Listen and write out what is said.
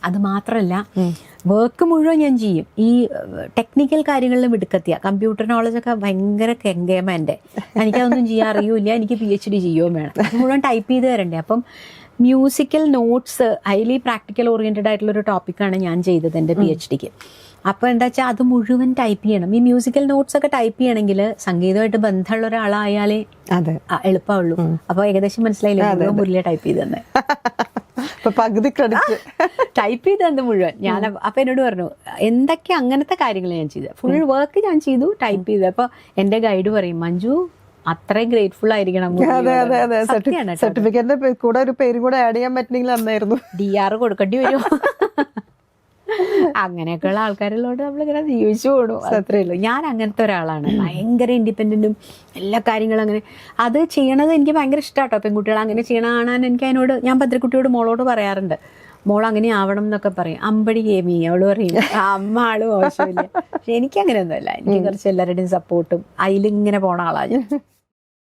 അത് മാത്രമല്ല വർക്ക് മുഴുവൻ ഞാൻ ചെയ്യും. ഈ ടെക്നിക്കൽ കാര്യങ്ങളിൽ മിടുക്കത്തിയ, കമ്പ്യൂട്ടർ നോളജൊക്കെ ഭയങ്കര കെങ്കേമ എൻ്റെ. എനിക്കതൊന്നും ചെയ്യാൻ അറിയൂല, എനിക്ക് PhD ചെയ്യുകയും വേണം. അത് മുഴുവൻ ടൈപ്പ് ചെയ്ത് തരണ്ടേ. അപ്പം musical notes highly practical oriented ആയിട്ടുള്ളൊരു ടോപ്പിക്കാണ് ഞാൻ ചെയ്തത് എൻ്റെ PhDക്ക്. അപ്പോൾ എന്താ വെച്ചാൽ അത് മുഴുവൻ ടൈപ്പ് ചെയ്യണം. ഈ മ്യൂസിക്കൽ നോട്ട്സ് ഒക്കെ ടൈപ്പ് ചെയ്യണമെങ്കിൽ സംഗീതമായിട്ട് ബന്ധമുള്ള ഒരാളായാലേ എളുപ്പമുള്ളൂ. അപ്പോൾ ഏകദേശം മനസ്സിലായില്ലേ മുഴുവൻ മുരളിയെ ടൈപ്പ് ചെയ്ത് തന്നെ. പകുതി ക്രെഡിറ്റ് ടൈപ്പ് ചെയ്ത് തന്നെ മുഴുവൻ ഞാൻ. അപ്പൊ എന്നോട് പറഞ്ഞു എന്തൊക്കെ അങ്ങനത്തെ കാര്യങ്ങൾ ഞാൻ ചെയ്തു, ഫുൾ വർക്ക് ഞാൻ ചെയ്തു, ടൈപ്പ് ചെയ്തു. അപ്പൊ എന്റെ ഗൈഡ് പറയും, മഞ്ജു അത്രയും ഗ്രേറ്റ്ഫുൾ ആയിരിക്കണം. സർട്ടിഫിക്കറ്റിന്റെ കൂടെ ഒരു പേരും കൂടെ ആഡ് ചെയ്യാൻ പറ്റുന്നെങ്കിൽ അന്നായിരുന്നു. DR കൊടുക്കേണ്ടി വരും. അങ്ങനെയൊക്കെയുള്ള ആൾക്കാരിലോട്ട് നമ്മളിങ്ങനെ ജീവിച്ചു പോകണു, അത്രേ ഉള്ളൂ. ഞാൻ അങ്ങനത്തെ ഒരാളാണ്, ഭയങ്കര ഇൻഡിപെൻഡന്റും എല്ലാ കാര്യങ്ങളും അങ്ങനെ. അത് ചെയ്യണത് എനിക്ക് ഭയങ്കര ഇഷ്ടമാട്ടോ. പെൺകുട്ടികൾ അങ്ങനെ ചെയ്യണ കാണാൻ എനിക്ക് അതിനോട്, ഞാൻ ഭദ്രക്കുട്ടിയോട് മോളോട് പറയാറുണ്ട്, മോൾ അങ്ങനെ ആവണം എന്നൊക്കെ പറയും. അമ്പടി കേമി അവള് പറയും, അമ്മ ആള് മോശമില്ല. പക്ഷെ എനിക്ക് അങ്ങനെയൊന്നുമല്ല, എനിക്ക് കുറച്ച് എല്ലാവരുടെയും സപ്പോർട്ടും അതിലിങ്ങനെ പോണ ആളാണ് ഞാൻ.